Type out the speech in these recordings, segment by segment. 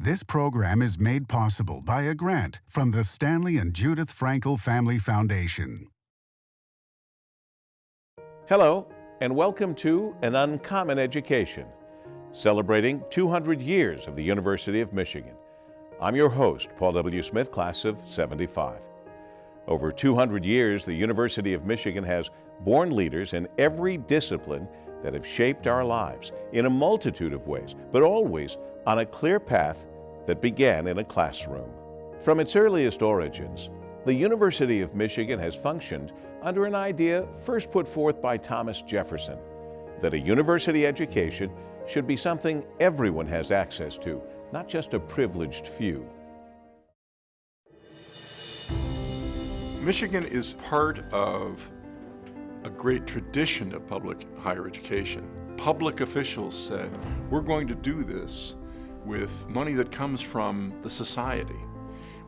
This program is made possible by a grant from the Stanley and Judith Frankel Family Foundation. Hello, and welcome to An Uncommon Education, celebrating 200 years of the University of Michigan. I'm your host, Paul W. Smith, class of '75. Over 200 years, the University of Michigan has born leaders in every discipline that have shaped our lives in a multitude of ways, but always on a clear path that began in a classroom. From its earliest origins, the University of Michigan has functioned under an idea first put forth by Thomas Jefferson, that a university education should be something everyone has access to, not just a privileged few. Michigan is part of a great tradition of public higher education. Public officials said, we're going to do this with money that comes from the society.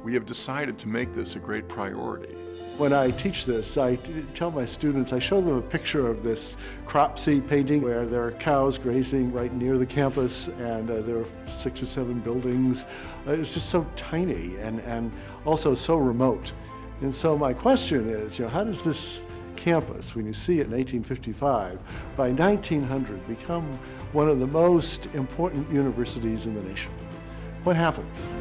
We have decided to make this a great priority. When I teach this, I tell my students, I show them a picture of this crop seed painting where there are cows grazing right near the campus, and there are 6 or 7 buildings. It's just so tiny and also so remote. And so my question is, how does this campus, when you see it in 1855, by 1900 become one of the most important universities in the nation? What happens?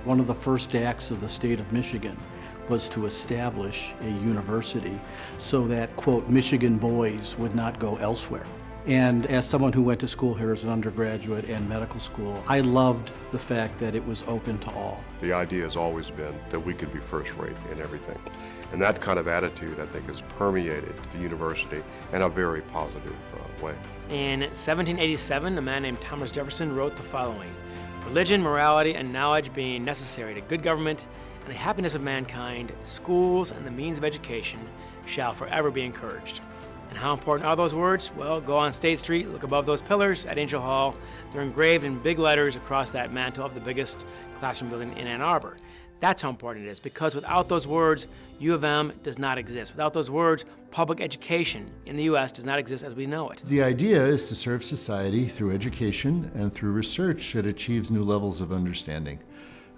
One of the first acts of the state of Michigan was to establish a university so that, quote, Michigan boys would not go elsewhere. And as someone who went to school here as an undergraduate and medical school, I loved the fact that it was open to all. The idea has always been that we could be first-rate in everything. And that kind of attitude, I think, has permeated the university in a very positive way. In 1787, a man named Thomas Jefferson wrote the following: "Religion, morality, and knowledge being necessary to good government and the happiness of mankind, schools and the means of education shall forever be encouraged." And how important are those words? Well, go on State Street, look above those pillars at Angel Hall. They're engraved in big letters across that mantle of the biggest classroom building in Ann Arbor. That's how important it is, because without those words, U of M does not exist. Without those words, public education in the U.S. does not exist as we know it. The idea is to serve society through education and through research that achieves new levels of understanding.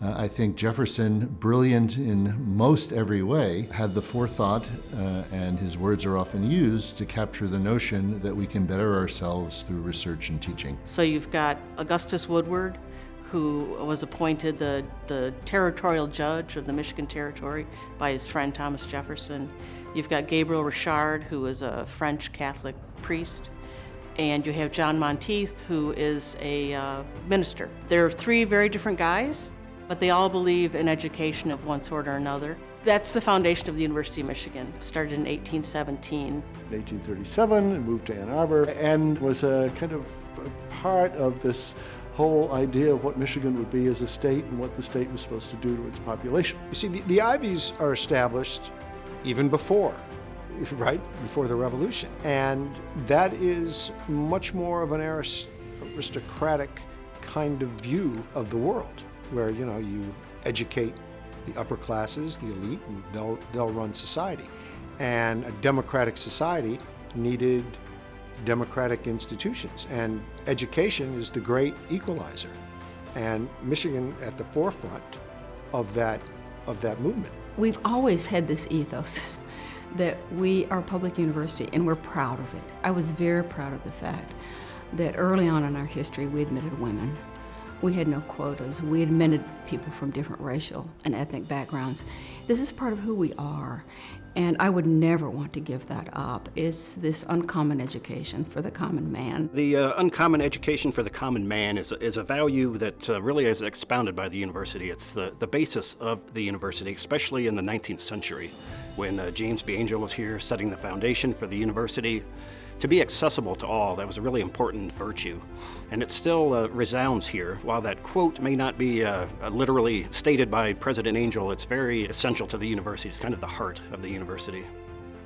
I think Jefferson, brilliant in most every way, had the forethought, and his words are often used, to capture the notion that we can better ourselves through research and teaching. So you've got Augustus Woodward, who was appointed the territorial judge of the Michigan Territory by his friend Thomas Jefferson. You've got Gabriel Richard, who is a French Catholic priest. And you have John Monteith, who is a minister. They're 3 very different guys, but they all believe in education of one sort or another. That's the foundation of the University of Michigan. Started in 1817. In 1837, it moved to Ann Arbor and was a kind of a part of this whole idea of what Michigan would be as a state and what the state was supposed to do to its population. You see, the Ivies are established even before, right, before the Revolution. And that is much more of an aristocratic kind of view of the world, where, you educate the upper classes, the elite, and they'll run society. And a democratic society needed democratic institutions, and education is the great equalizer. And Michigan at the forefront of that movement. We've always had this ethos that we are a public university, and we're proud of it. I was very proud of the fact that early on in our history we admitted women. We had no quotas. We admitted people from different racial and ethnic backgrounds. This is part of who we are, and I would never want to give that up. It's this uncommon education for the common man. The uncommon education for the common man is a value that really is expounded by the university. It's the basis of the university, especially in the 19th century, when James B. Angel was here setting the foundation for the university. To be accessible to all, that was a really important virtue. And it still resounds here. While that quote may not be literally stated by President Angel, it's very essential to the university. It's kind of the heart of the university.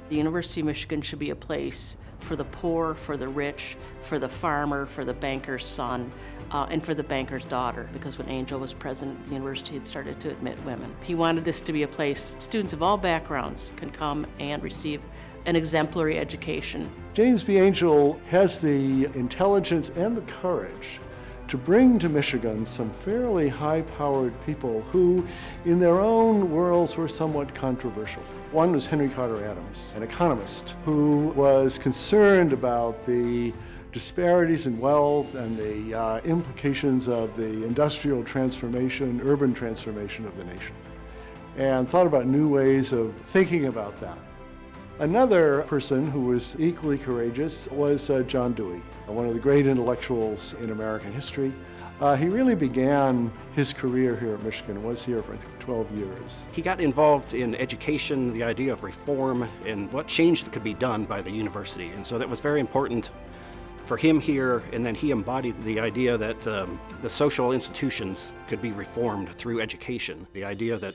The University of Michigan should be a place for the poor, for the rich, for the farmer, for the banker's son, and for the banker's daughter, because when Angel was president, the university had started to admit women. He wanted this to be a place students of all backgrounds can come and receive an exemplary education. James B. Angel has the intelligence and the courage to bring to Michigan some fairly high-powered people who, in their own worlds, were somewhat controversial. One was Henry Carter Adams, an economist who was concerned about the disparities in wealth and the implications of the industrial transformation, urban transformation of the nation, and thought about new ways of thinking about that. Another person who was equally courageous was John Dewey, one of the great intellectuals in American history. He really began his career here at Michigan, was here for I think 12 years. He got involved in education, the idea of reform, and what change that could be done by the university. And so that was very important for him here, and then he embodied the idea that the social institutions could be reformed through education. The idea that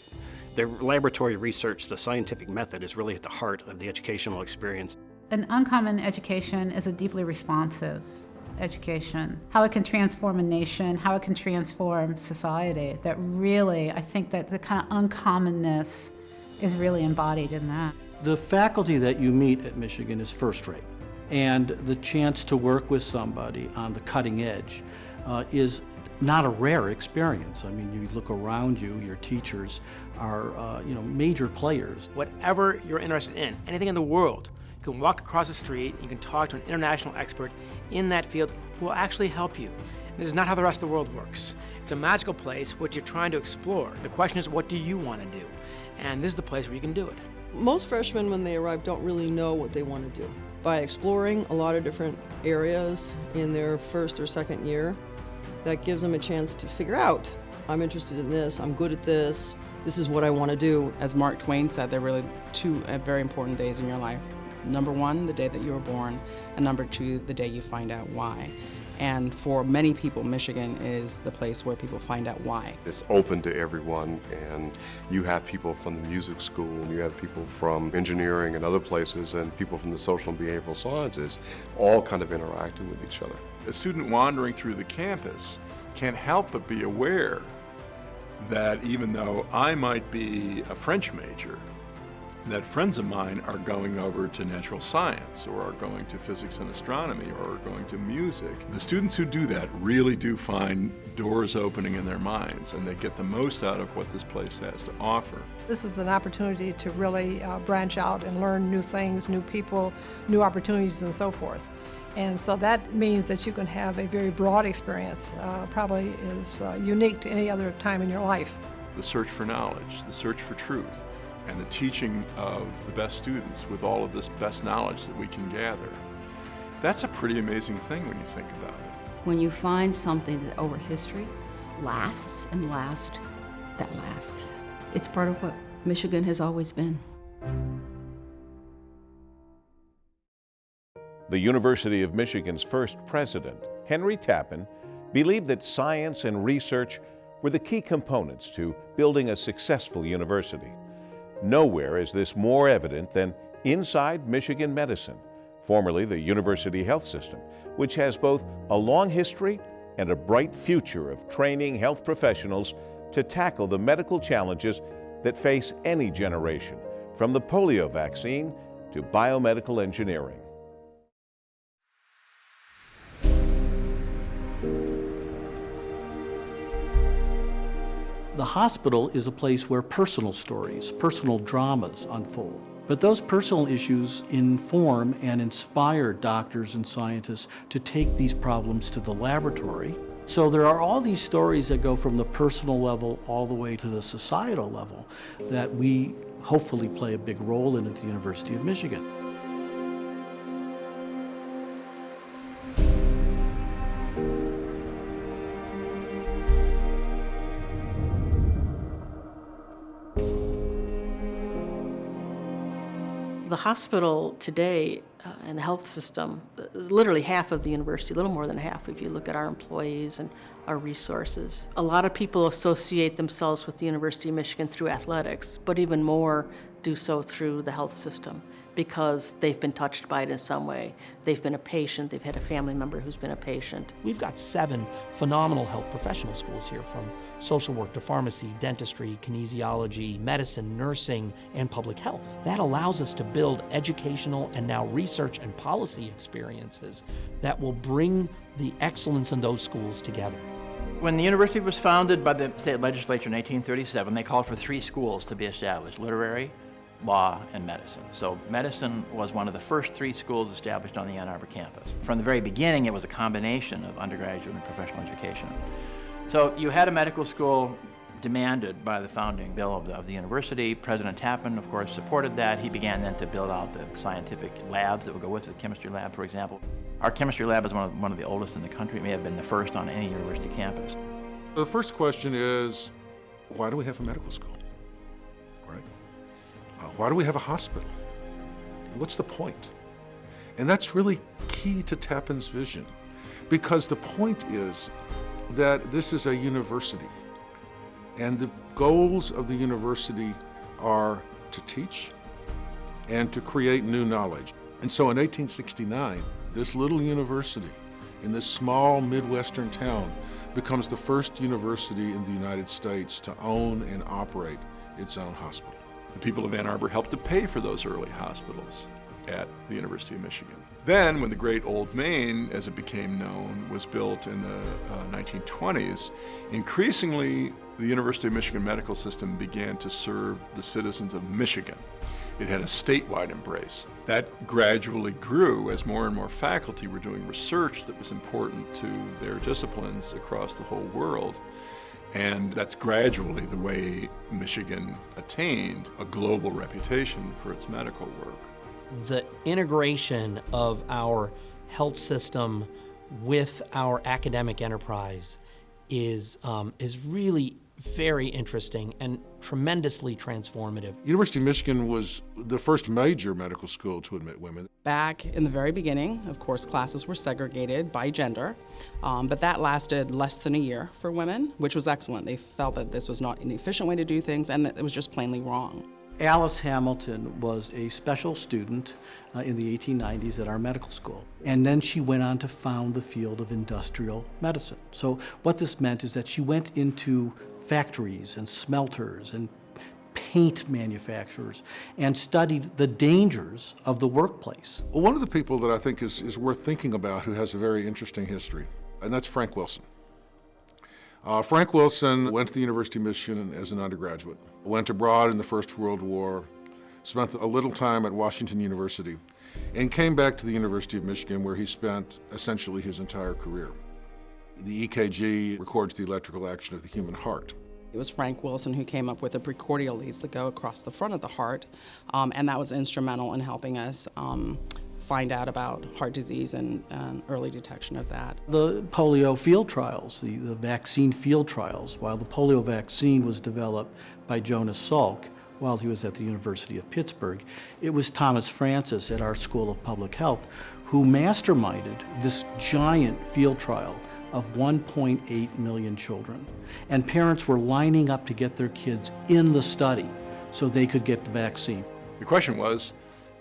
the laboratory research, the scientific method, is really at the heart of the educational experience. An uncommon education is a deeply responsive education. How it can transform a nation, how it can transform society, that really, I think that the kind of uncommonness is really embodied in that. The faculty that you meet at Michigan is first rate, and the chance to work with somebody on the cutting edge is not a rare experience. I mean, you look around you, your teachers are major players. Whatever you're interested in, anything in the world, you can walk across the street, you can talk to an international expert in that field who will actually help you. This is not how the rest of the world works. It's a magical place which you're trying to explore. The question is, what do you want to do? And this is the place where you can do it. Most freshmen, when they arrive, don't really know what they want to do. By exploring a lot of different areas in their first or second year, that gives them a chance to figure out, I'm interested in this, I'm good at this is what I want to do. As Mark Twain said, there are really two very important days in your life. Number one, the day that you were born, and number two, the day you find out why. And for many people, Michigan is the place where people find out why. It's open to everyone, and you have people from the music school, and you have people from engineering and other places, and people from the social and behavioral sciences, all kind of interacting with each other. A student wandering through the campus can't help but be aware that even though I might be a French major, that friends of mine are going over to natural science, or are going to physics and astronomy, or are going to music. The students who do that really do find doors opening in their minds, and they get the most out of what this place has to offer. This is an opportunity to really branch out and learn new things, new people, new opportunities, and so forth. And so that means that you can have a very broad experience, probably is unique to any other time in your life. The search for knowledge, the search for truth, and the teaching of the best students with all of this best knowledge that we can gather. That's a pretty amazing thing when you think about it. When you find something that over history lasts and lasts, that lasts. It's part of what Michigan has always been. The University of Michigan's first president, Henry Tappan, believed that science and research were the key components to building a successful university. Nowhere is this more evident than inside Michigan Medicine, formerly the University Health System, which has both a long history and a bright future of training health professionals to tackle the medical challenges that face any generation, from the polio vaccine to biomedical engineering. The hospital is a place where personal stories, personal dramas unfold. But those personal issues inform and inspire doctors and scientists to take these problems to the laboratory. So there are all these stories that go from the personal level all the way to the societal level that we hopefully play a big role in at the University of Michigan. The hospital today and the health system is literally half of the university, a little more than half if you look at our employees and our resources. A lot of people associate themselves with the University of Michigan through athletics, but even more do so through the health system. because they've been touched by it in some way. They've been a patient, they've had a family member who's been a patient. We've got 7 phenomenal health professional schools here, from social work to pharmacy, dentistry, kinesiology, medicine, nursing, and public health. That allows us to build educational and now research and policy experiences that will bring the excellence in those schools together. When the university was founded by the state legislature in 1837, they called for 3 schools to be established: literary, law, and medicine. So medicine was one of the first 3 schools established on the Ann Arbor campus. From the very beginning, it was a combination of undergraduate and professional education. So you had a medical school demanded by the founding bill of the university. President Tappan, of course, supported that. He began then to build out the scientific labs that would go with it, the chemistry lab, for example. Our chemistry lab is one of the oldest in the country. It may have been the first on any university campus. The first question is, why do we have a medical school? Right? Why do we have a hospital? What's the point? And that's really key to Tappan's vision, because the point is that this is a university, and the goals of the university are to teach and to create new knowledge. And so in 1869, this little university in this small Midwestern town becomes the first university in the United States to own and operate its own hospital. The people of Ann Arbor helped to pay for those early hospitals at the University of Michigan. Then, when the Great Old Main, as it became known, was built in the 1920s, increasingly the University of Michigan medical system began to serve the citizens of Michigan. It had a statewide embrace. That gradually grew as more and more faculty were doing research that was important to their disciplines across the whole world. And that's gradually the way Michigan attained a global reputation for its medical work. The integration of our health system with our academic enterprise is really very interesting and tremendously transformative. University of Michigan was the first major medical school to admit women. Back in the very beginning, of course, classes were segregated by gender, but that lasted less than a year for women, which was excellent. They felt that this was not an efficient way to do things and that it was just plainly wrong. Alice Hamilton was a special student in the 1890s at our medical school. And then she went on to found the field of industrial medicine. So what this meant is that she went into factories and smelters and paint manufacturers and studied the dangers of the workplace. Well, one of the people that I think is worth thinking about who has a very interesting history, and that's Frank Wilson. Frank Wilson went to the University of Michigan as an undergraduate, went abroad in the First World War, spent a little time at Washington University, and came back to the University of Michigan, where he spent essentially his entire career. The EKG records the electrical action of the human heart. It was Frank Wilson who came up with the precordial leads that go across the front of the heart, and that was instrumental in helping us find out about heart disease and early detection of that. The polio field trials, the vaccine field trials, while the polio vaccine was developed by Jonas Salk while he was at the University of Pittsburgh, it was Thomas Francis at our School of Public Health who masterminded this giant field trial of 1.8 million children. And parents were lining up to get their kids in the study so they could get the vaccine. The question was,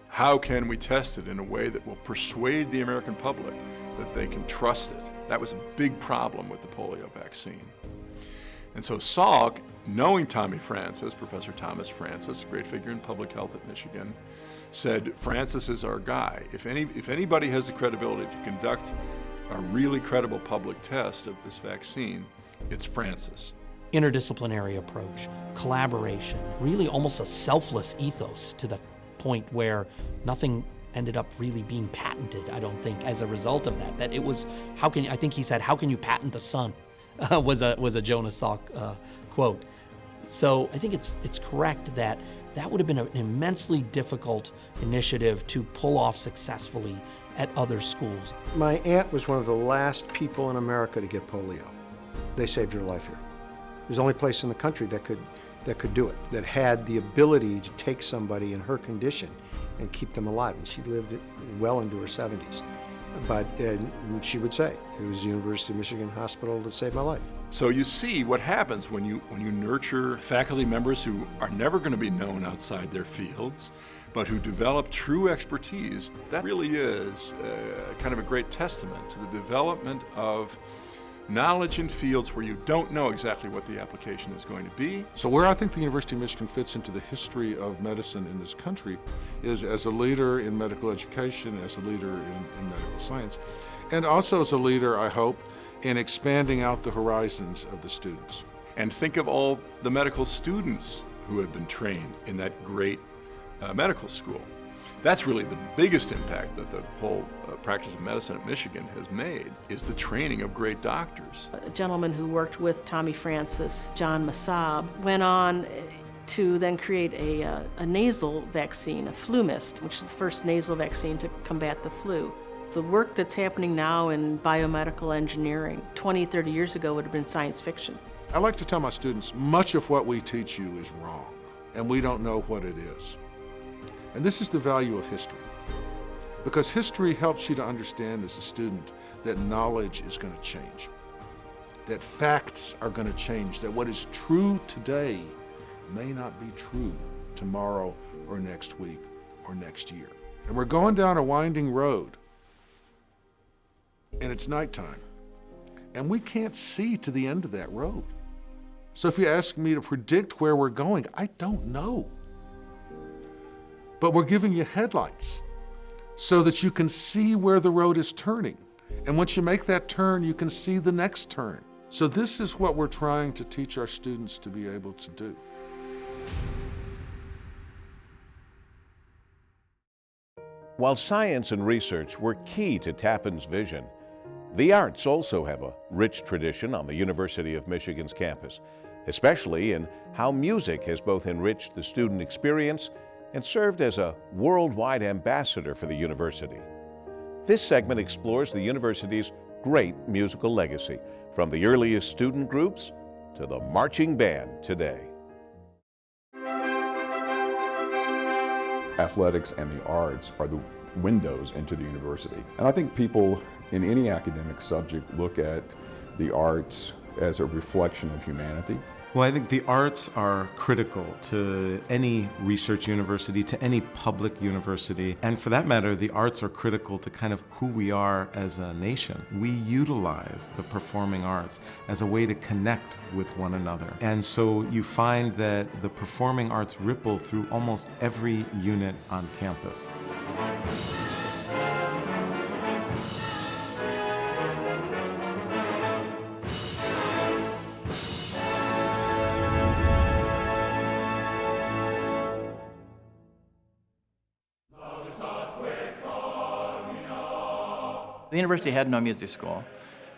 how can we test it in a way that will persuade the American public that they can trust it? That was a big problem with the polio vaccine. And so Salk, knowing Tommy Francis, Professor Thomas Francis, a great figure in public health at Michigan, said, Francis is our guy. If anybody has the credibility to conduct a really credible public test of this vaccine, it's Francis. Interdisciplinary approach, collaboration, really almost a selfless ethos to the point where nothing ended up really being patented, I don't think, as a result of that. That it was, I think he said, how can you patent the sun? was a Jonas Salk quote. So I think it's correct that would have been an immensely difficult initiative to pull off successfully at other schools. My aunt was one of the last people in America to get polio. They saved her life here. It was the only place in the country that could do it, that had the ability to take somebody in her condition and keep them alive. And she lived well into her 70s. But she would say, it was the University of Michigan hospital that saved my life. So you see what happens when you nurture faculty members who are never going to be known outside their fields, but who develop true expertise. That really is kind of a great testament to the development of knowledge in fields where you don't know exactly what the application is going to be. So where I think the University of Michigan fits into the history of medicine in this country is as a leader in medical education, as a leader in medical science, and also as a leader, I hope, in expanding out the horizons of the students. And think of all the medical students who have been trained in that great medical school. That's really the biggest impact that the whole practice of medicine at Michigan has made, is the training of great doctors. A gentleman who worked with Tommy Francis, John Masab, went on to then create a nasal vaccine, a flu mist, which is the first nasal vaccine to combat the flu. The work that's happening now in biomedical engineering 20, 30 years ago would have been science fiction. I like to tell my students, much of what we teach you is wrong, and we don't know what it is. And this is the value of history, because history helps you to understand as a student that knowledge is going to change, that facts are going to change, that what is true today may not be true tomorrow or next week or next year. And we're going down a winding road, and it's nighttime, and we can't see to the end of that road. So if you ask me to predict where we're going, I don't know. But we're giving you headlights so that you can see where the road is turning. And once you make that turn, you can see the next turn. So this is what we're trying to teach our students to be able to do. While science and research were key to Tappan's vision, the arts also have a rich tradition on the University of Michigan's campus, especially in how music has both enriched the student experience and served as a worldwide ambassador for the university. This segment explores the university's great musical legacy, from the earliest student groups to the marching band today. Athletics and the arts are the windows into the university. And I think people in any academic subject look at the arts as a reflection of humanity. Well, I think the arts are critical to any research university, to any public university, and for that matter, the arts are critical to kind of who we are as a nation. We utilize the performing arts as a way to connect with one another. And so you find that the performing arts ripple through almost every unit on campus. The university had no music school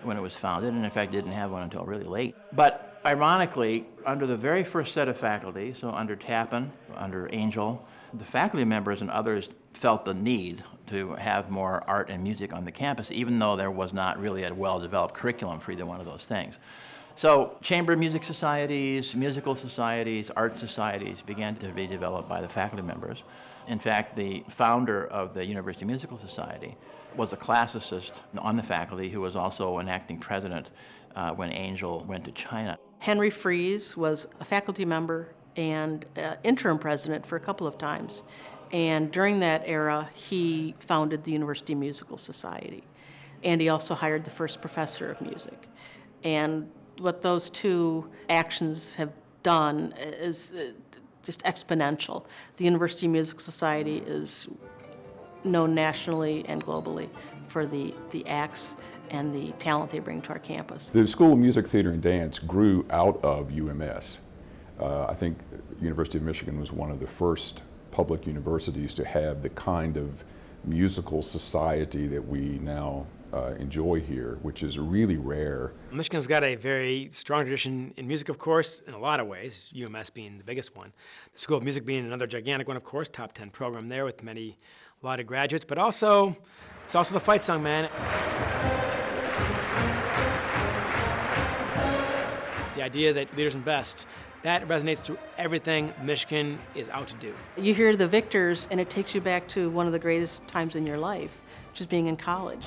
when it was founded, and in fact didn't have one until really late. But ironically, under the very first set of faculty, so under Tappan, under Angel, the faculty members and others felt the need to have more art and music on the campus, even though there was not really a well-developed curriculum for either one of those things. So chamber music societies, musical societies, art societies began to be developed by the faculty members. In fact, the founder of the University Musical Society was a classicist on the faculty who was also an acting president when Angel went to China. Henry Fries was a faculty member and interim president for a couple of times. And during that era, he founded the University Musical Society. And he also hired the first professor of music. And what those two actions have done is just exponential. The University Musical Society is known nationally and globally for the acts and the talent they bring to our campus. The School of Music, Theater, and Dance grew out of UMS. I think University of Michigan was one of the first public universities to have the kind of musical society that we now enjoy here, which is really rare. Michigan's got a very strong tradition in music, of course, in a lot of ways, UMS being the biggest one. The School of Music being another gigantic one, of course, top 10 program there with a lot of graduates, but also, it's also the fight song, man. The idea that leaders and best, that resonates through everything Michigan is out to do. You hear the victors, and it takes you back to one of the greatest times in your life, which is being in college.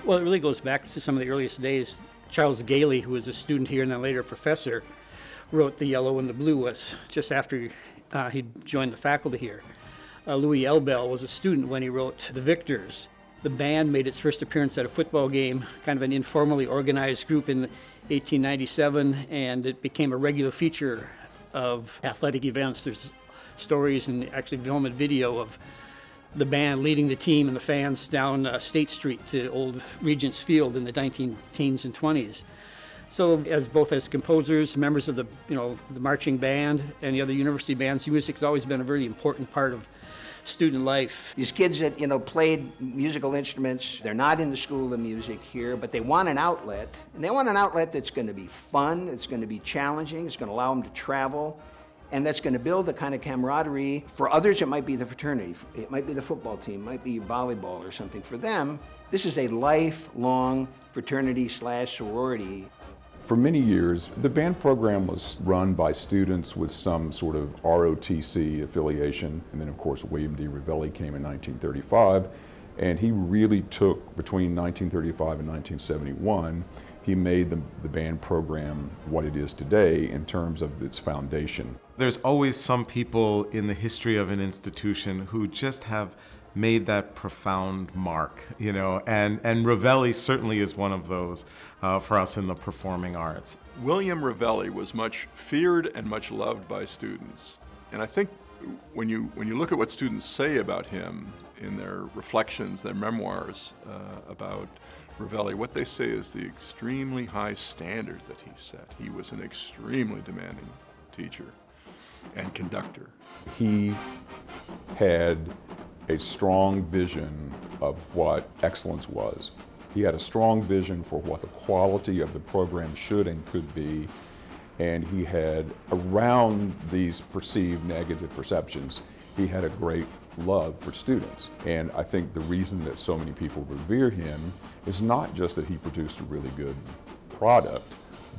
Well, it really goes back to some of the earliest days Charles Gailey, who was a student here and then later a professor, wrote The Yellow and the Blue, was just after he joined the faculty here. Louis Elbel was a student when he wrote The Victors. The band made its first appearance at a football game, kind of an informally organized group in 1897, and it became a regular feature of athletic events. There's stories and actually film and video of the band leading the team and the fans down State Street to Old Regents Field in the 19-teens and 20s. So both as composers, members of the marching band and the other university bands, music's always been a really important part of student life. These kids that, played musical instruments, they're not in the School of Music here, but they want an outlet. And they want an outlet that's going to be fun, it's going to be challenging, it's going to allow them to travel, and that's going to build a kind of camaraderie. For others, it might be the fraternity, it might be the football team, it might be volleyball or something. For them, this is a lifelong fraternity/sorority. For many years, the band program was run by students with some sort of ROTC affiliation. And then, of course, William D. Ravelli came in 1935. And he really took, between 1935 and 1971, he made the band program what it is today in terms of its foundation. There's always some people in the history of an institution who just have made that profound mark, and Ravelli certainly is one of those for us in the performing arts. William Ravelli was much feared and much loved by students. And I think when you look at what students say about him in their reflections, their memoirs about Ravelli, what they say is the extremely high standard that he set. He was an extremely demanding teacher and conductor. He had a strong vision of what excellence was. He had a strong vision for what the quality of the program should and could be, and he had, around these perceived negative perceptions, he had a great love for students. And I think the reason that so many people revere him is not just that he produced a really good product,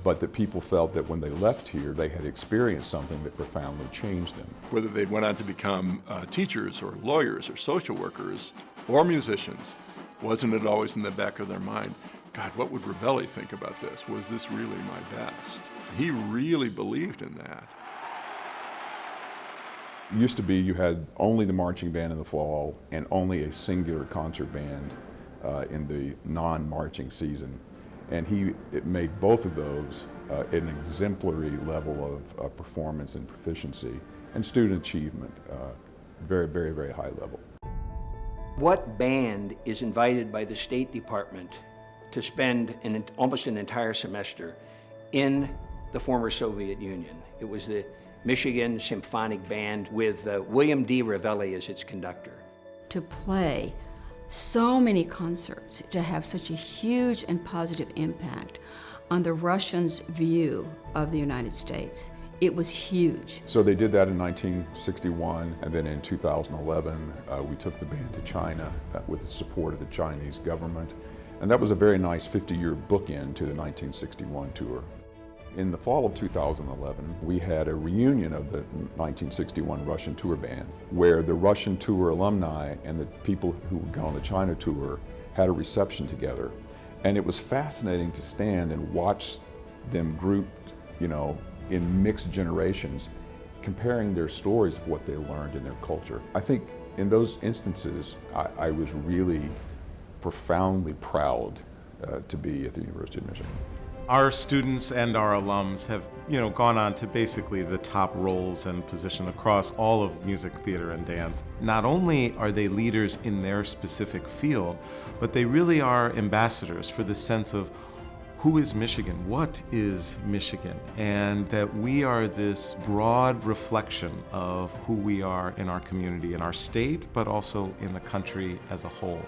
but that people felt that when they left here, they had experienced something that profoundly changed them. Whether they went on to become teachers or lawyers or social workers or musicians, wasn't it always in the back of their mind, God, what would Ravelli think about this? Was this really my best? He really believed in that. It used to be you had only the marching band in the fall and only a singular concert band in the non-marching season. And it made both of those an exemplary level of performance and proficiency and student achievement, very, very, very high level. What band is invited by the State Department to spend almost an entire semester in the former Soviet Union? It was the Michigan Symphonic Band with William D. Ravelli as its conductor. To play so many concerts, to have such a huge and positive impact on the Russians' view of the United States. It was huge. So they did that in 1961, and then in 2011, we took the band to China with the support of the Chinese government. And that was a very nice 50-year bookend to the 1961 tour. In the fall of 2011, we had a reunion of the 1961 Russian tour band, where the Russian tour alumni and the people who had gone on the China tour had a reception together. And it was fascinating to stand and watch them grouped, in mixed generations, comparing their stories of what they learned in their culture. I think in those instances, I was really profoundly proud to be at the University of Michigan. Our students and our alums have, gone on to basically the top roles and position across all of music, theater, and dance. Not only are they leaders in their specific field, but they really are ambassadors for the sense of who is Michigan? What is Michigan? And that we are this broad reflection of who we are in our community, in our state, but also in the country as a whole.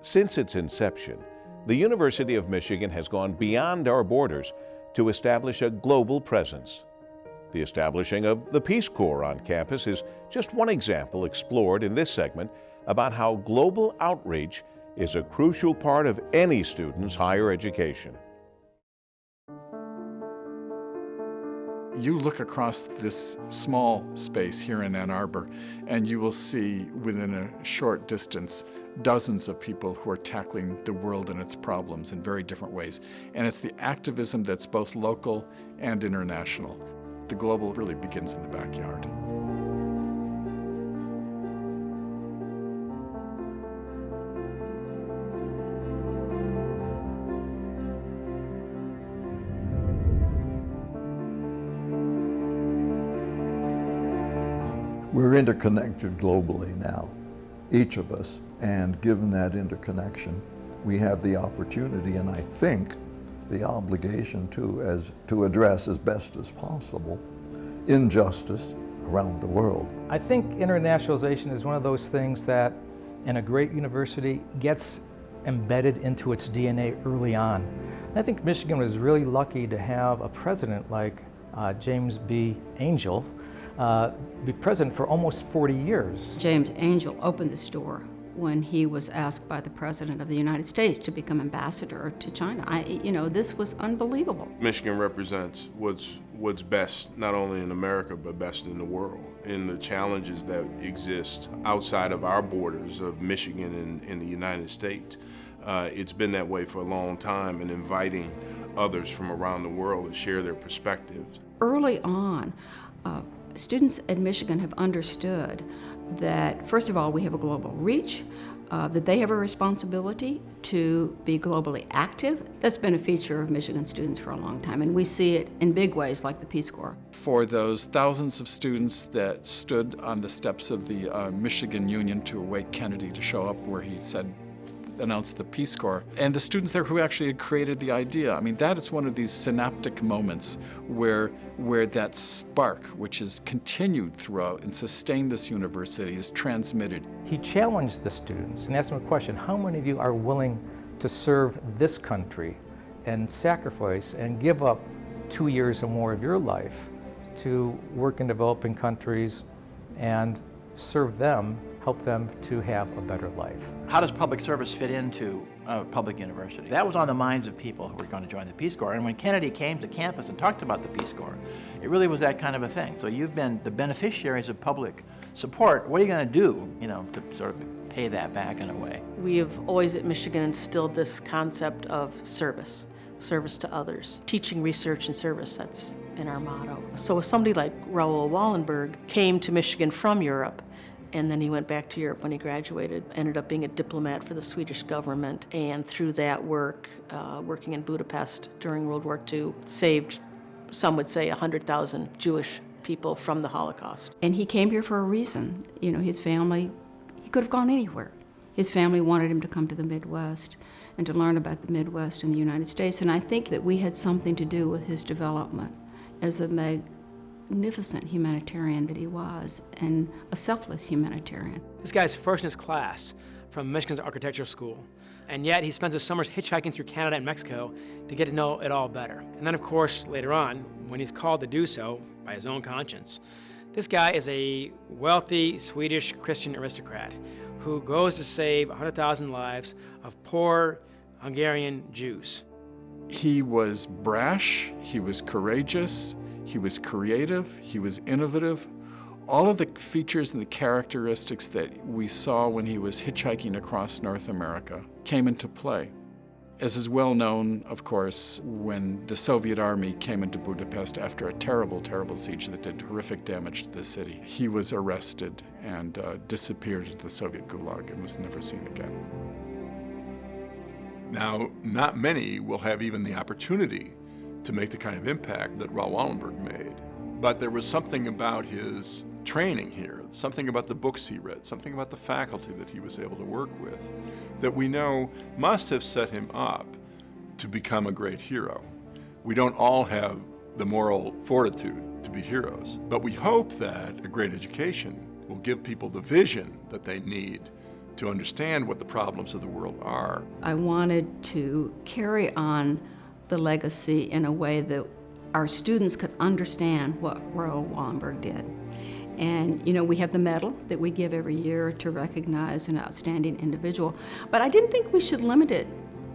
Since its inception, the University of Michigan has gone beyond our borders to establish a global presence. The establishing of the Peace Corps on campus is just one example explored in this segment about how global outreach is a crucial part of any student's higher education. You look across this small space here in Ann Arbor, and you will see within a short distance dozens of people who are tackling the world and its problems in very different ways. And it's the activism that's both local and international. The global really begins in the backyard. We're interconnected globally now, each of us, and given that interconnection, we have the opportunity and I think the obligation to address as best as possible injustice around the world. I think internationalization is one of those things that in a great university gets embedded into its DNA early on. I think Michigan was really lucky to have a president like James B. Angel be president for almost 40 years. James Angel opened this door when he was asked by the President of the United States to become ambassador to China. This was unbelievable. Michigan represents what's best, not only in America, but best in the world, in the challenges that exist outside of our borders of Michigan and the United States. It's been that way for a long time, and inviting others from around the world to share their perspectives. Early on, students at Michigan have understood that, first of all, we have a global reach, that they have a responsibility to be globally active. That's been a feature of Michigan students for a long time, and we see it in big ways like the Peace Corps. For those thousands of students that stood on the steps of the Michigan Union to await Kennedy to show up where he announced the Peace Corps, and the students there who actually had created the idea. I mean, that is one of these synaptic moments where that spark, which is continued throughout and sustained this university, is transmitted. He challenged the students and asked them a question: how many of you are willing to serve this country and sacrifice and give up 2 years or more of your life to work in developing countries and serve them, help them to have a better life? How does public service fit into a public university? That was on the minds of people who were going to join the Peace Corps. And when Kennedy came to campus and talked about the Peace Corps, it really was that kind of a thing. So you've been the beneficiaries of public support. What are you going to do, to sort of pay that back in a way? We have always at Michigan instilled this concept of service to others. Teaching, research, and service, that's in our motto. So if somebody like Raoul Wallenberg came to Michigan from Europe, and then he went back to Europe when he graduated, ended up being a diplomat for the Swedish government, and through that work, working in Budapest during World War II, saved, some would say, 100,000 Jewish people from the Holocaust. And he came here for a reason. His family, he could have gone anywhere. His family wanted him to come to the Midwest and to learn about the Midwest and the United States, and I think that we had something to do with his development as the magnificent humanitarian that he was, and a selfless humanitarian. This guy's first in his class from Michigan's architecture school, and yet he spends his summers hitchhiking through Canada and Mexico to get to know it all better. And then, of course, later on, when he's called to do so by his own conscience, this guy is a wealthy Swedish Christian aristocrat who goes to save 100,000 lives of poor Hungarian Jews. He was brash, he was courageous, he was creative, he was innovative. All of the features and the characteristics that we saw when he was hitchhiking across North America came into play. As is well known, of course, when the Soviet army came into Budapest after a terrible, terrible siege that did horrific damage to the city, he was arrested and disappeared into the Soviet Gulag and was never seen again. Now, not many will have even the opportunity to make the kind of impact that Raoul Wallenberg made. But there was something about his training here, something about the books he read, something about the faculty that he was able to work with, that we know must have set him up to become a great hero. We don't all have the moral fortitude to be heroes, but we hope that a great education will give people the vision that they need to understand what the problems of the world are. I wanted to carry on the legacy in a way that our students could understand what Raoul Wallenberg did. And, you know, we have the medal that we give every year to recognize an outstanding individual. But I didn't think we should limit it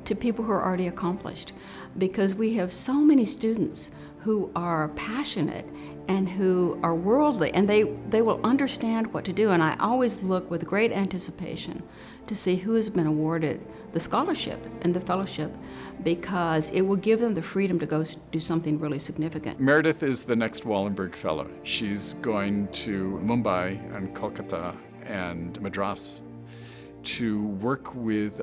to people who are already accomplished, because we have so many students who are passionate and who are worldly, and they will understand what to do. And I always look with great anticipation to see who has been awarded the scholarship and the fellowship, because it will give them the freedom to go do something really significant. Meredith is the next Wallenberg Fellow. She's going to Mumbai and Kolkata and Madras to work with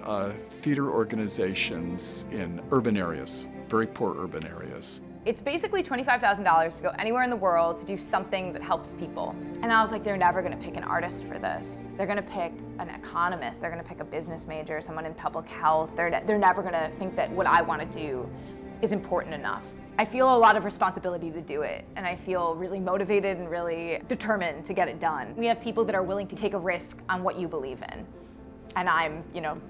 theater organizations in urban areas, very poor urban areas. It's basically $25,000 to go anywhere in the world to do something that helps people. And I was like, they're never gonna pick an artist for this. They're gonna pick an economist, they're gonna pick a business major, someone in public health. They're never gonna think that what I wanna do is important enough. I feel a lot of responsibility to do it, and I feel really motivated and really determined to get it done. We have people that are willing to take a risk on what you believe in. And I'm,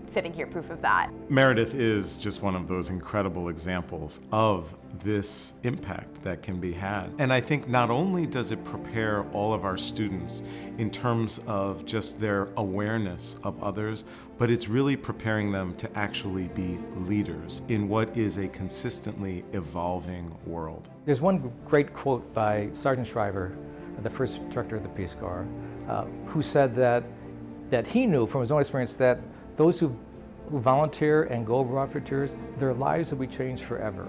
sitting here proof of that. Meredith is just one of those incredible examples of this impact that can be had. And I think not only does it prepare all of our students in terms of just their awareness of others, but it's really preparing them to actually be leaders in what is a consistently evolving world. There's one great quote by Sergeant Shriver, the first director of the Peace Corps, who said that he knew from his own experience that those who volunteer and go abroad for tours, their lives will be changed forever.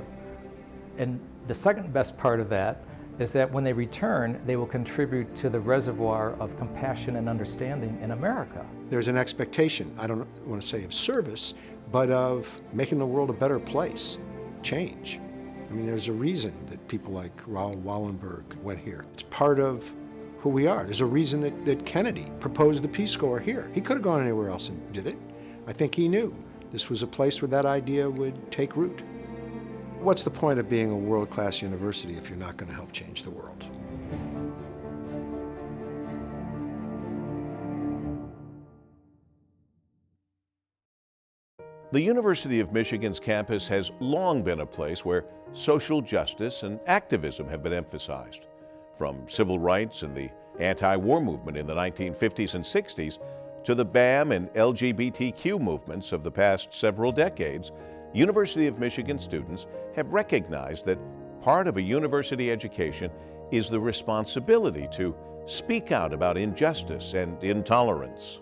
And the second best part of that is that when they return, they will contribute to the reservoir of compassion and understanding in America. There's an expectation, I don't want to say of service, but of making the world a better place, change. I mean, there's a reason that people like Raoul Wallenberg went here. It's part of who we are. There's a reason that Kennedy proposed the Peace Corps here. He could have gone anywhere else and did it. I think he knew this was a place where that idea would take root. What's the point of being a world-class university if you're not going to help change the world? The University of Michigan's campus has long been a place where social justice and activism have been emphasized. From civil rights and the anti-war movement in the 1950s and 60s to the BAM and LGBTQ movements of the past several decades, University of Michigan students have recognized that part of a university education is the responsibility to speak out about injustice and intolerance.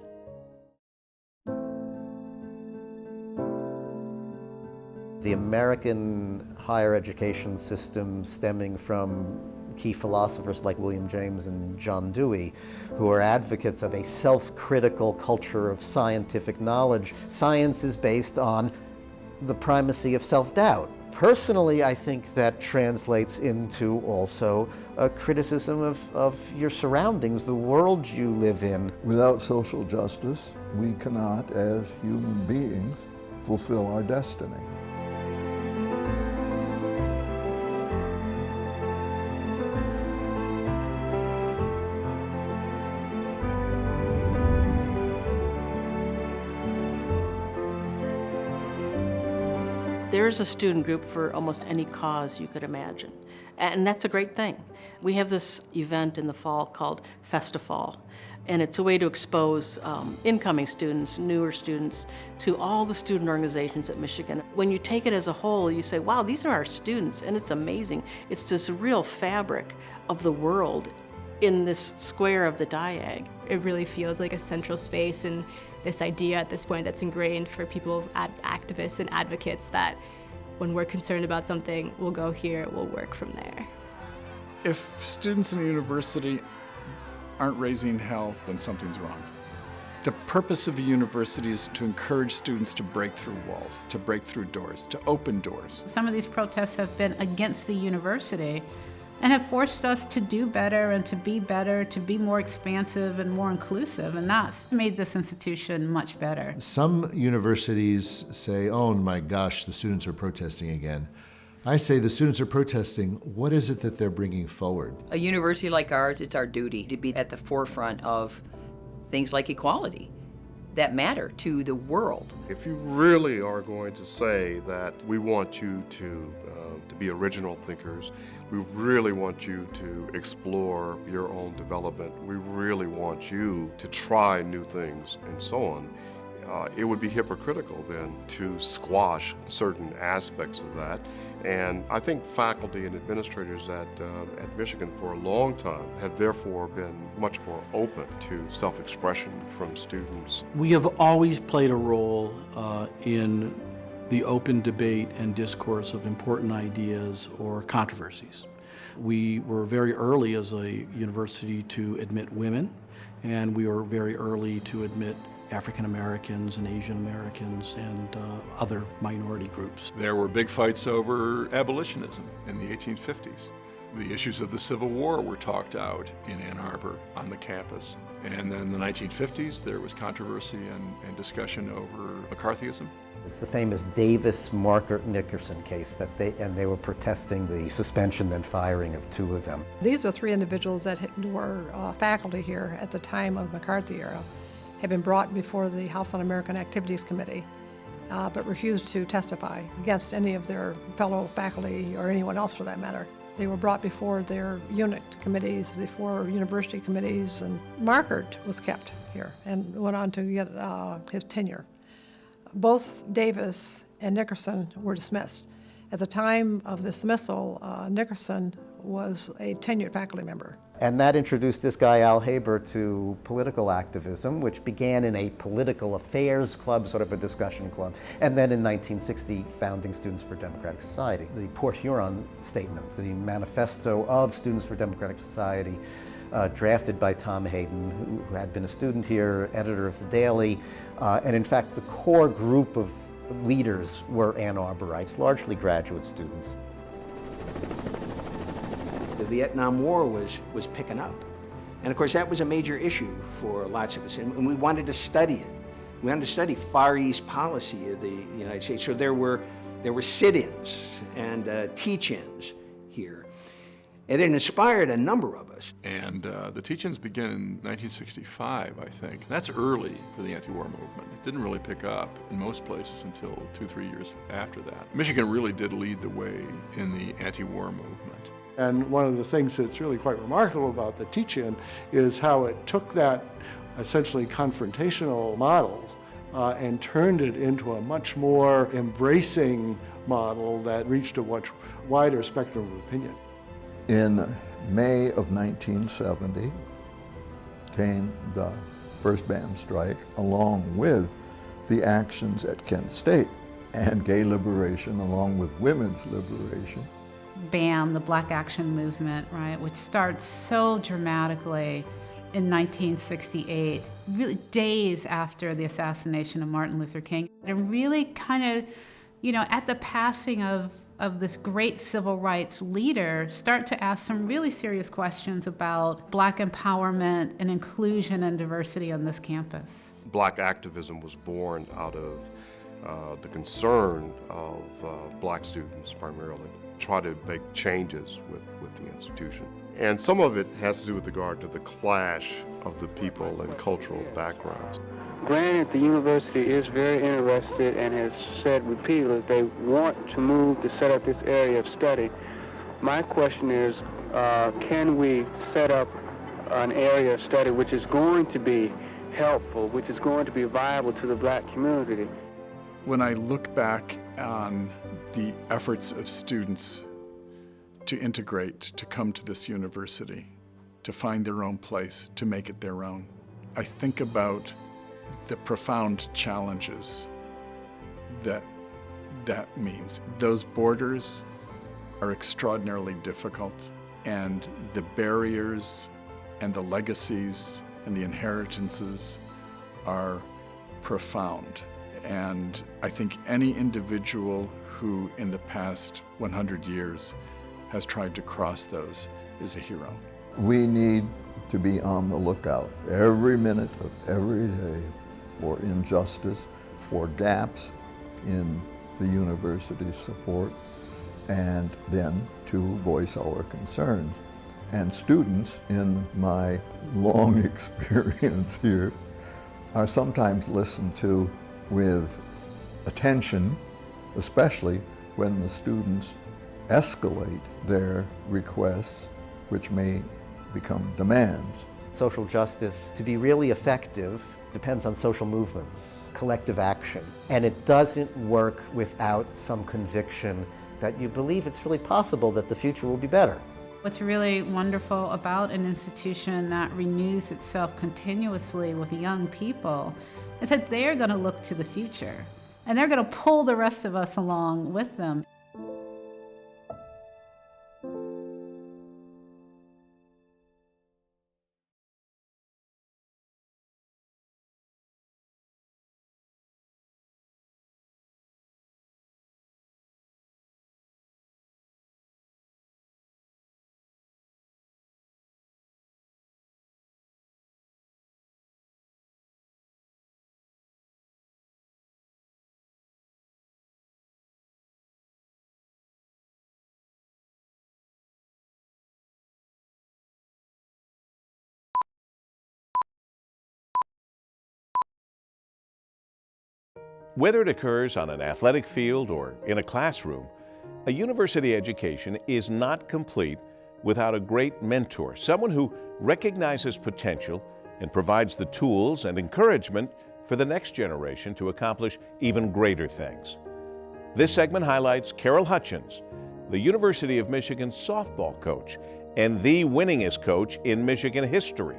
The American higher education system, stemming from key philosophers like William James and John Dewey, who are advocates of a self-critical culture of scientific knowledge. Science is based on the primacy of self-doubt. Personally, I think that translates into also a criticism of your surroundings, the world you live in. Without social justice, we cannot, as human beings, fulfill our destiny. There's a student group for almost any cause you could imagine, and that's a great thing. We have this event in the fall called Festifall, and it's a way to expose incoming students, newer students, to all the student organizations at Michigan. When you take it as a whole, you say, wow, these are our students, and it's amazing. It's this real fabric of the world in this square of the Diag. It really feels like a central space, and this idea at this point that's ingrained for people, activists and advocates, that when we're concerned about something, we'll go here, we'll work from there. If students in a university aren't raising hell, then something's wrong. The purpose of a university is to encourage students to break through walls, to break through doors, to open doors. Some of these protests have been against the university and have forced us to do better and to be more expansive and more inclusive, and that's made this institution much better. Some universities say, oh my gosh, the students are protesting again. I say the students are protesting, what is it that they're bringing forward? A university like ours, it's our duty to be at the forefront of things like equality that matter to the world. If you really are going to say that we want you to be original thinkers, we really want you to explore your own development, we really want you to try new things and so on, it would be hypocritical then to squash certain aspects of that. And I think faculty and administrators at Michigan for a long time have therefore been much more open to self-expression from students. We have always played a role in the open debate and discourse of important ideas or controversies. We were very early as a university to admit women, and we were very early to admit African Americans and Asian Americans and other minority groups. There were big fights over abolitionism in the 1850s. The issues of the Civil War were talked out in Ann Arbor on the campus. And then in the 1950s, there was controversy and discussion over McCarthyism. It's the famous Davis-Markert-Nickerson case that they were protesting the suspension and firing of two of them. These were three individuals that were faculty here at the time of the McCarthy era, had been brought before the House On-American Activities Committee, but refused to testify against any of their fellow faculty or anyone else for that matter. They were brought before their unit committees, before university committees, and Markert was kept here and went on to get his tenure. Both Davis and Nickerson were dismissed. At the time of dismissal, Nickerson was a tenured faculty member. And that introduced this guy, Al Haber, to political activism, which began in a political affairs club, sort of a discussion club, and then in 1960, founding Students for Democratic Society. The Port Huron Statement, the manifesto of Students for Democratic Society, drafted by Tom Hayden, who had been a student here, editor of the Daily, and in fact, the core group of leaders were Ann Arborites, largely graduate students. The Vietnam War was picking up. And of course, that was a major issue for lots of us, and we wanted to study it. We wanted to study Far East policy of the United States. So there were sit-ins and teach-ins here. And it inspired a number of us. And the teach-ins began in 1965, I think. That's early for the anti-war movement. It didn't really pick up in most places until 2-3 years after that. Michigan really did lead the way in the anti-war movement. And one of the things that's really quite remarkable about the teach-in is how it took that essentially confrontational model and turned it into a much more embracing model that reached a much wider spectrum of opinion. In May of 1970 came the first BAM strike, along with the actions at Kent State and gay liberation, along with women's liberation. BAM, the Black Action Movement, right, which starts so dramatically in 1968, really days after the assassination of Martin Luther King. And really kind of, you know, at the passing of this great civil rights leader, start to ask some really serious questions about Black empowerment and inclusion and diversity on this campus. Black activism was born out of the concern of Black students primarily. Try to make changes with the institution. And some of it has to do with regard to the clash of the people and cultural backgrounds. Granted, the university is very interested and has said repeatedly that they want to move to set up this area of study. My question is, can we set up an area of study which is going to be helpful, which is going to be viable to the Black community? When I look back on the efforts of students to integrate, to come to this university, to find their own place, to make it their own, I think about the profound challenges that means. Those borders are extraordinarily difficult, and the barriers and the legacies and the inheritances are profound. And I think any individual who in the past 100 years has tried to cross those is a hero. We need to be on the lookout every minute of every day for injustice, for gaps in the university's support, and then to voice our concerns. And students, in my long experience here, are sometimes listened to with attention, especially when the students escalate their requests, which may become demands. Social justice, to be really effective, depends on social movements, collective action. And it doesn't work without some conviction that you believe it's really possible that the future will be better. What's really wonderful about an institution that renews itself continuously with young people is that they're going to look to the future, and they're going to pull the rest of us along with them. Whether it occurs on an athletic field or in a classroom, a university education is not complete without a great mentor, someone who recognizes potential and provides the tools and encouragement for the next generation to accomplish even greater things. This segment highlights Carol Hutchins, the University of Michigan softball coach and the winningest coach in Michigan history,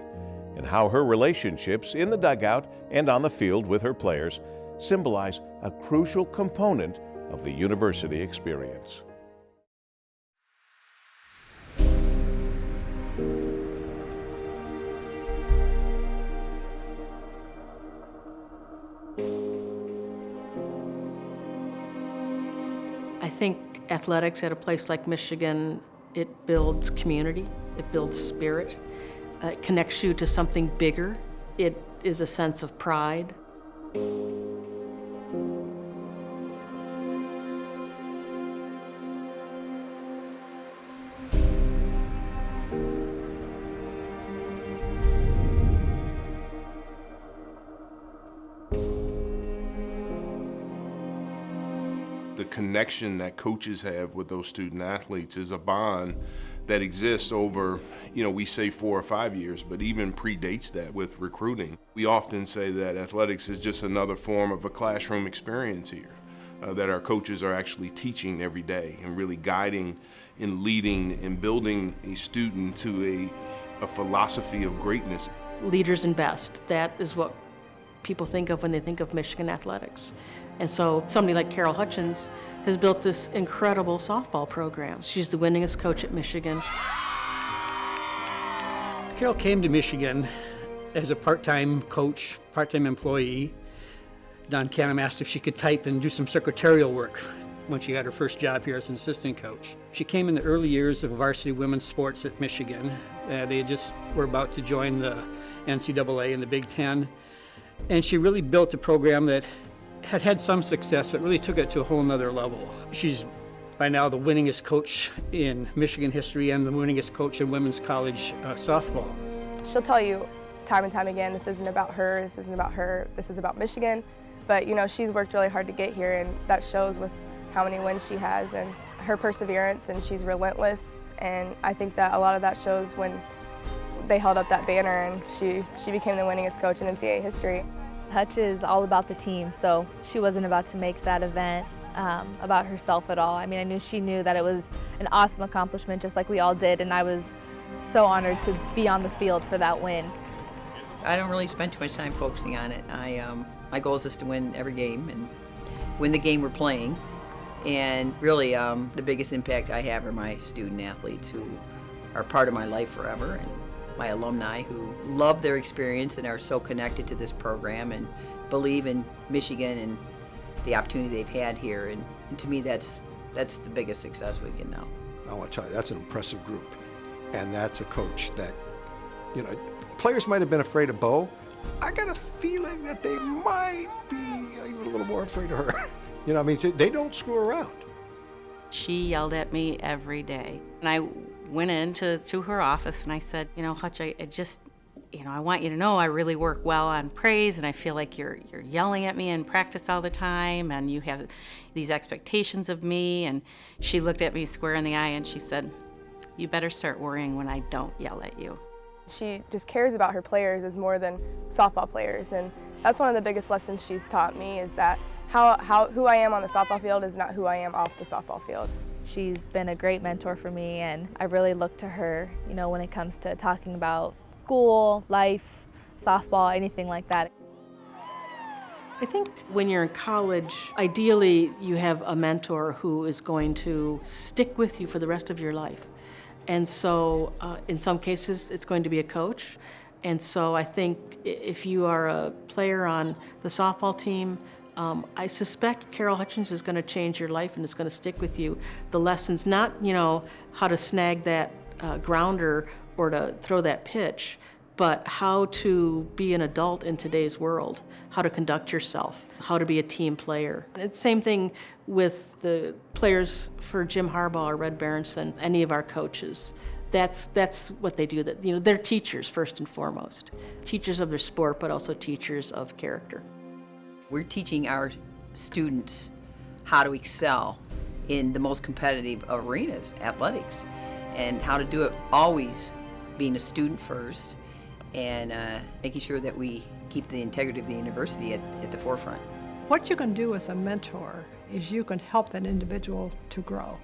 and how her relationships in the dugout and on the field with her players symbolize a crucial component of the university experience. I think athletics at a place like Michigan, it builds community, it builds spirit, it connects you to something bigger. It is a sense of pride. The connection that coaches have with those student athletes is a bond that exists over, we say 4 or 5 years, but even predates that with recruiting. We often say that athletics is just another form of a classroom experience here, that our coaches are actually teaching every day and really guiding and leading and building a student to a philosophy of greatness. Leaders and best, that is what people think of when they think of Michigan athletics. And so somebody like Carol Hutchins has built this incredible softball program. She's the winningest coach at Michigan. Carol came to Michigan as a part-time coach, part-time employee. Don Canham asked if she could type and do some secretarial work when she got her first job here as an assistant coach. She came in the early years of varsity women's sports at Michigan. They just were about to join the NCAA and the Big Ten. And she really built a program that had some success, but really took it to a whole nother level. She's by now the winningest coach in Michigan history and the winningest coach in women's college softball. She'll tell you time and time again, this isn't about her, this isn't about her, this is about Michigan. But she's worked really hard to get here, and that shows with how many wins she has and her perseverance, and she's relentless. And I think that a lot of that shows when they held up that banner and she became the winningest coach in NCAA history. Hutch is all about the team, so she wasn't about to make that event about herself at all. I mean, I knew she knew that it was an awesome accomplishment, just like we all did, and I was so honored to be on the field for that win. I don't really spend too much time focusing on it. My goal is just to win every game and win the game we're playing. And really, the biggest impact I have are my student athletes who are part of my life forever, and my alumni who love their experience and are so connected to this program and believe in Michigan and the opportunity they've had here. And to me, that's the biggest success we can know. I want to tell you, that's an impressive group. And that's a coach that, players might have been afraid of Bo. I got a feeling that they might be even a little more afraid of her. They don't screw around. She yelled at me every day. And I went into her office and I said, Hutch, I want you to know I really work well on praise, and I feel like you're yelling at me in practice all the time, and you have these expectations of me. And she looked at me square in the eye and she said, you better start worrying when I don't yell at you. She just cares about her players as more than softball players, and that's one of the biggest lessons she's taught me, is that who I am on the softball field is not who I am off the softball field. She's been a great mentor for me, and I really look to her, when it comes to talking about school, life, softball, anything like that. I think when you're in college, ideally you have a mentor who is going to stick with you for the rest of your life. And so in some cases it's going to be a coach. And so I think if you are a player on the softball team, I suspect Carol Hutchins is going to change your life and it's going to stick with you. The lessons, not how to snag that grounder or to throw that pitch, but how to be an adult in today's world, how to conduct yourself, how to be a team player. It's the same thing with the players for Jim Harbaugh or Red Berenson, any of our coaches. That's what they do. That they're teachers first and foremost, teachers of their sport, but also teachers of character. We're teaching our students how to excel in the most competitive arenas, athletics, and how to do it always being a student first and making sure that we keep the integrity of the university at the forefront. What you can do as a mentor is you can help that individual to grow.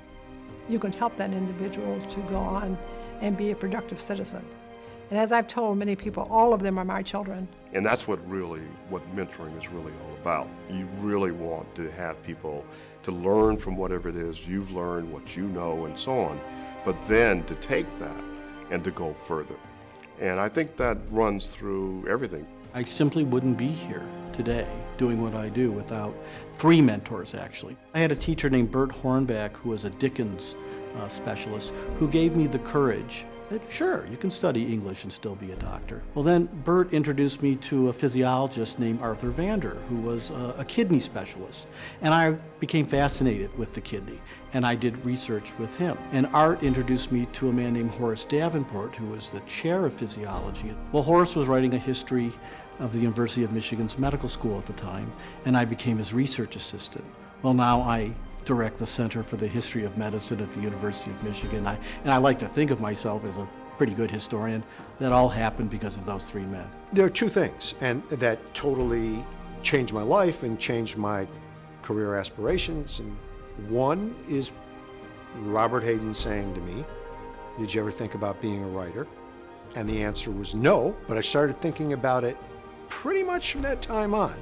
You can help that individual to go on and be a productive citizen. And as I've told many people, all of them are my children. And that's what mentoring is really all about. You really want to have people to learn from whatever it is you've learned, what you know, and so on, but then to take that and to go further. And I think that runs through everything. I simply wouldn't be here today doing what I do without three mentors, actually. I had a teacher named Bert Hornback, who was a Dickens specialist, who gave me the courage that, sure, you can study English and still be a doctor. Well, then Bert introduced me to a physiologist named Arthur Vander, who was a kidney specialist. And I became fascinated with the kidney, and I did research with him. And Art introduced me to a man named Horace Davenport, who was the chair of physiology. Well, Horace was writing a history of the University of Michigan's medical school at the time, and I became his research assistant. Well, now I direct the Center for the History of Medicine at the University of Michigan. And I like to think of myself as a pretty good historian. That all happened because of those three men. There are two things and that totally changed my life and changed my career aspirations. And one is Robert Hayden saying to me, did you ever think about being a writer? And the answer was no, but I started thinking about it pretty much from that time on.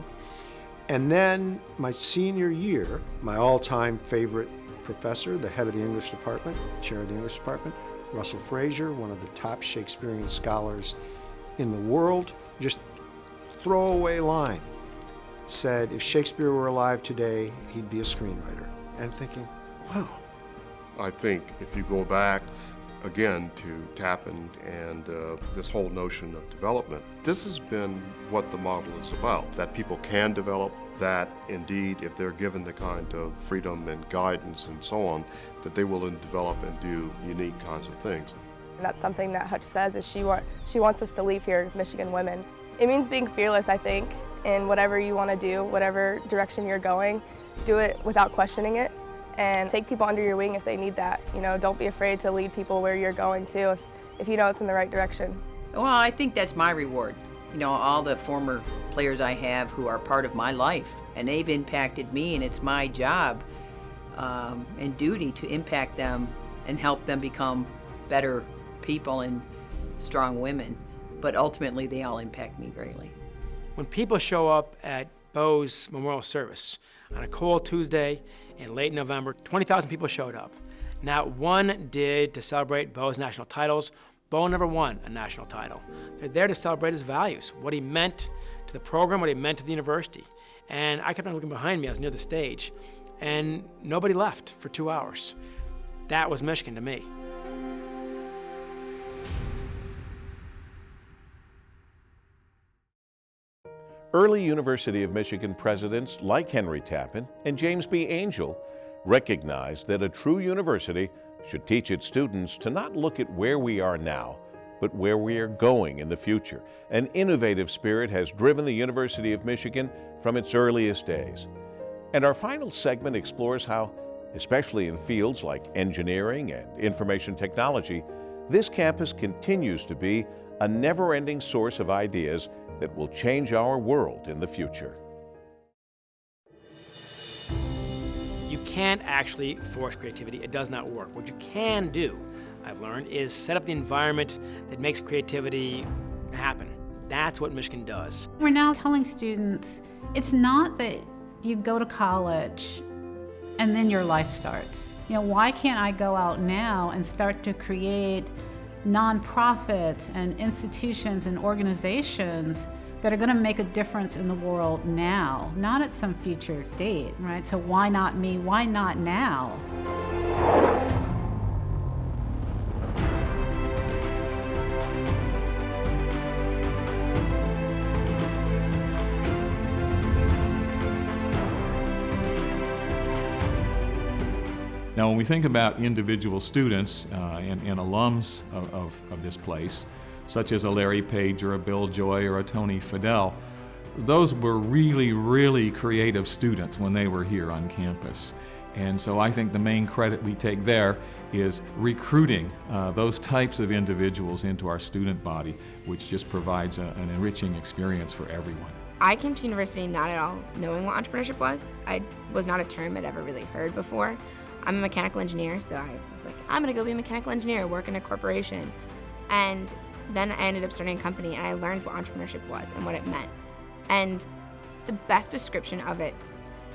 And then my senior year, my all-time favorite professor, the head of the English department, chair of the English department, Russell Fraser, one of the top Shakespearean scholars in the world, just throwaway line, said if Shakespeare were alive today, he'd be a screenwriter. And thinking, wow. I think if you go back again to Tappan and this whole notion of development, this has been what the model is about, that people can develop, that indeed if they're given the kind of freedom and guidance and so on, that they will develop and do unique kinds of things. And that's something that Hutch says is she wants us to leave here, Michigan women. It means being fearless, I think, in whatever you want to do, whatever direction you're going, do it without questioning it. And take people under your wing if they need that. Don't be afraid to lead people where you're going to if you know it's in the right direction. Well, I think that's my reward. All the former players I have who are part of my life, and they've impacted me, and it's my job and duty to impact them and help them become better people and strong women. But ultimately, they all impact me greatly. When people show up at Bo's memorial service on a cold Tuesday in late November, 20,000 people showed up. Not one did to celebrate Bo's national titles. Bo never won a national title. They're there to celebrate his values, what he meant to the program, what he meant to the university. And I kept on looking behind me, I was near the stage, and nobody left for 2 hours. That was Michigan to me. Early University of Michigan presidents like Henry Tappan and James B. Angel recognized that a true university should teach its students to not look at where we are now, but where we are going in the future. An innovative spirit has driven the University of Michigan from its earliest days. And our final segment explores how, especially in fields like engineering and information technology, this campus continues to be a never-ending source of ideas that will change our world in the future. You can't actually force creativity. It does not work. What you can do, I've learned, is set up the environment that makes creativity happen. That's what Michigan does. We're now telling students, it's not that you go to college and then your life starts. You know, why can't I go out now and start to create nonprofits and institutions and organizations that are going to make a difference in the world now, not at some future date, right? So why not me? Why not now? Now, when we think about individual students and alums of this place, such as a Larry Page or a Bill Joy or a Tony Fidel, those were really, really creative students when they were here on campus. And so I think the main credit we take there is recruiting those types of individuals into our student body, which just provides an enriching experience for everyone. I came to university not at all knowing what entrepreneurship was. It was not a term I'd ever really heard before. I'm a mechanical engineer, so I was like, I'm gonna go be a mechanical engineer, work in a corporation. And then I ended up starting a company and I learned what entrepreneurship was and what it meant. And the best description of it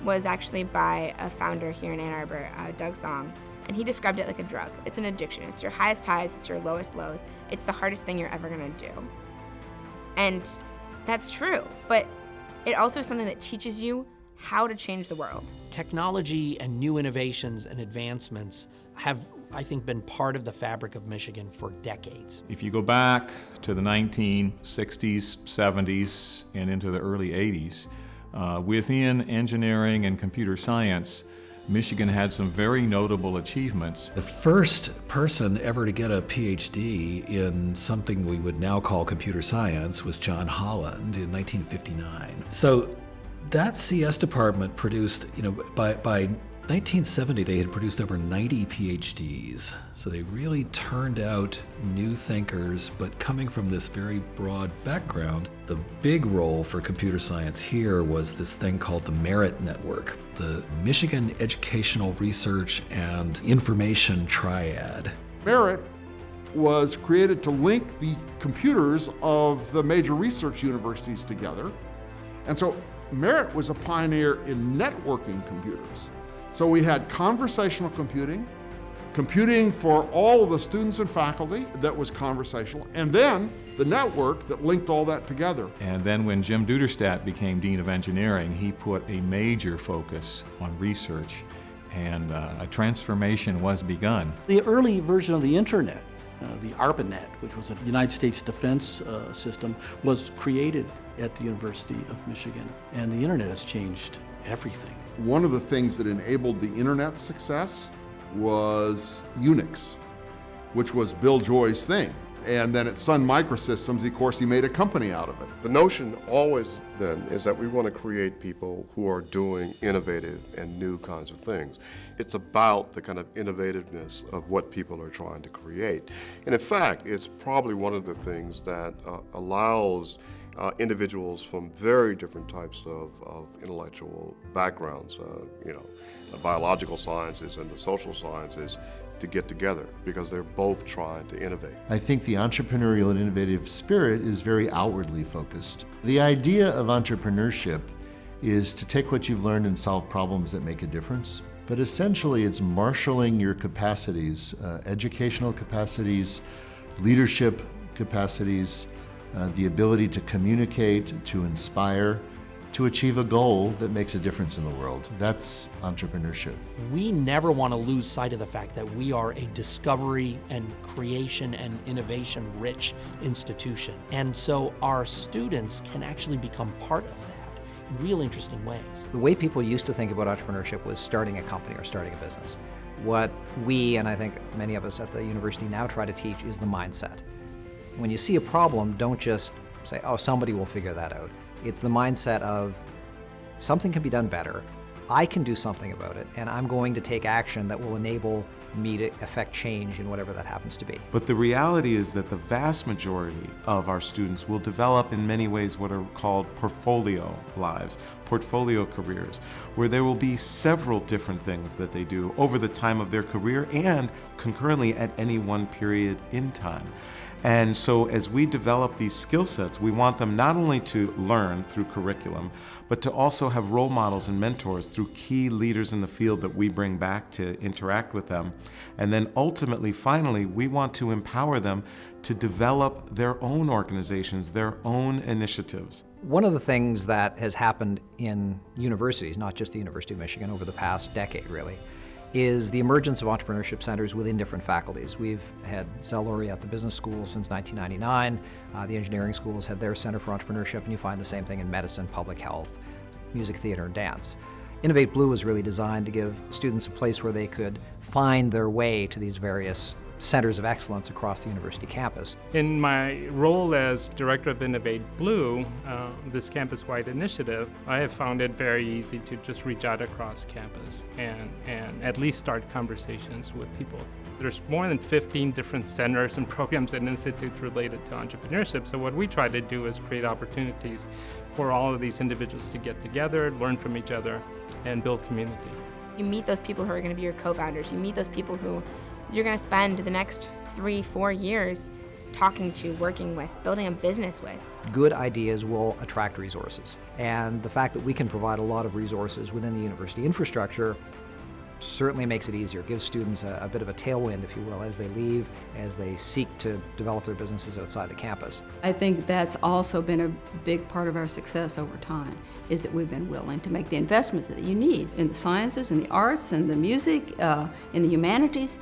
was actually by a founder here in Ann Arbor, Doug Song, and he described it like a drug. It's an addiction. It's your highest highs, it's your lowest lows. It's the hardest thing you're ever gonna do. And that's true, but it also is something that teaches you how to change the world. Technology and new innovations and advancements have, I think, been part of the fabric of Michigan for decades. If you go back to the 1960s, 70s, and into the early 80s, within engineering and computer science, Michigan had some very notable achievements. The first person ever to get a PhD in something we would now call computer science was John Holland in 1959. So that CS department produced, by 1970 they had produced over 90 PhDs. So they really turned out new thinkers, but coming from this very broad background. The big role for computer science here was this thing called the Merit Network, the Michigan Educational Research and Information Triad. Merit was created to link the computers of the major research universities together. And so Merit was a pioneer in networking computers. So we had conversational computing, computing for all of the students and faculty that was conversational, and then the network that linked all that together. And then when Jim Duderstadt became Dean of Engineering, he put a major focus on research, and a transformation was begun. The early version of the internet, the ARPANET, which was a United States defense system, was created at the University of Michigan. And the internet has changed everything. One of the things that enabled the internet's success was Unix, which was Bill Joy's thing. And then at Sun Microsystems, of course, he made a company out of it. The notion always then is that we want to create people who are doing innovative and new kinds of things. It's about the kind of innovativeness of what people are trying to create. And in fact, it's probably one of the things that allows individuals from very different types of intellectual backgrounds, the biological sciences and the social sciences, to get together because they're both trying to innovate. I think the entrepreneurial and innovative spirit is very outwardly focused. The idea of entrepreneurship is to take what you've learned and solve problems that make a difference. But essentially it's marshaling your capacities, educational capacities, leadership capacities, the ability to communicate, to inspire, to achieve a goal that makes a difference in the world. That's entrepreneurship. We never want to lose sight of the fact that we are a discovery and creation and innovation rich institution. And so our students can actually become part of that in real interesting ways. The way people used to think about entrepreneurship was starting a company or starting a business. What we, and I think many of us at the university now, try to teach is the mindset. When you see a problem, don't just say, oh, somebody will figure that out. It's the mindset of something can be done better, I can do something about it, and I'm going to take action that will enable me to affect change in whatever that happens to be. But the reality is that the vast majority of our students will develop in many ways what are called portfolio lives, portfolio careers, where there will be several different things that they do over the time of their career and concurrently at any one period in time. And so as we develop these skill sets, we want them not only to learn through curriculum, but to also have role models and mentors through key leaders in the field that we bring back to interact with them. And then ultimately, finally, we want to empower them to develop their own organizations, their own initiatives. One of the things that has happened in universities, not just the University of Michigan, over the past decade really, is the emergence of entrepreneurship centers within different faculties. We've had Zell Laurie at the business school since 1999. The engineering schools had their Center for Entrepreneurship, and you find the same thing in medicine, public health, music, theater, and dance. Innovate Blue was really designed to give students a place where they could find their way to these various centers of excellence across the university campus. In my role as Director of Innovate Blue, this campus-wide initiative, I have found it very easy to just reach out across campus and at least start conversations with people. There's more than 15 different centers and programs and institutes related to entrepreneurship, so what we try to do is create opportunities for all of these individuals to get together, learn from each other, and build community. You meet those people who are going to be your co-founders. You meet those people who you're going to spend the next 3-4 years talking to, working with, building a business with. Good ideas will attract resources. And the fact that we can provide a lot of resources within the university infrastructure certainly makes it easier, gives students a bit of a tailwind, if you will, as they leave, as they seek to develop their businesses outside the campus. I think that's also been a big part of our success over time, is that we've been willing to make the investments that you need in the sciences, in the arts, in the music, in the humanities.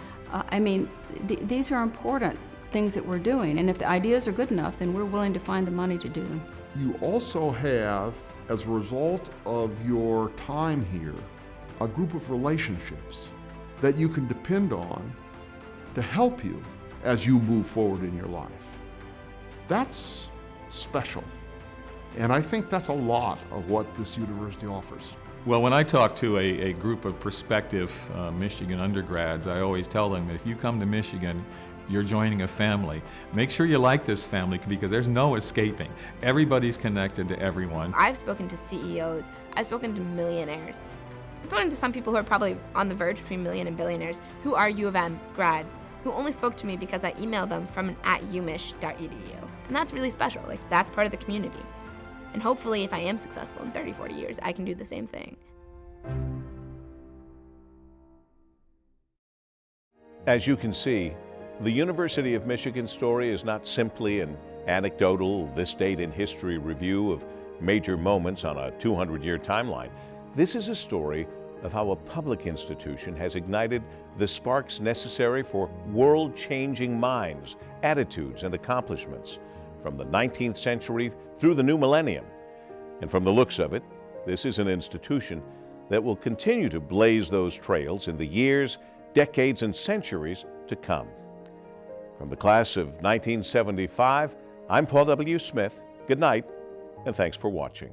These are important things that we're doing, and if the ideas are good enough, then we're willing to find the money to do them. You also have, as a result of your time here, a group of relationships that you can depend on to help you as you move forward in your life. That's special. And I think that's a lot of what this university offers. Well, when I talk to a group of prospective Michigan undergrads, I always tell them that if you come to Michigan, you're joining a family. Make sure you like this family because there's no escaping. Everybody's connected to everyone. I've spoken to CEOs, I've spoken to millionaires. I've spoken to some people who are probably on the verge between million and billionaires who are U of M grads, who only spoke to me because I emailed them from @umich.edu. And that's really special, that's part of the community. And hopefully if I am successful in 30, 40 years, I can do the same thing. As you can see, the University of Michigan story is not simply an anecdotal, this date in history review of major moments on a 200-year timeline. This is a story of how a public institution has ignited the sparks necessary for world-changing minds, attitudes, and accomplishments from the 19th century through the new millennium. And from the looks of it, this is an institution that will continue to blaze those trails in the years, decades, and centuries to come. From the class of 1975, I'm Paul W. Smith. Good night, and thanks for watching.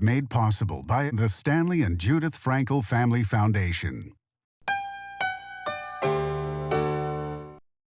Made possible by the Stanley and Judith Frankel Family Foundation.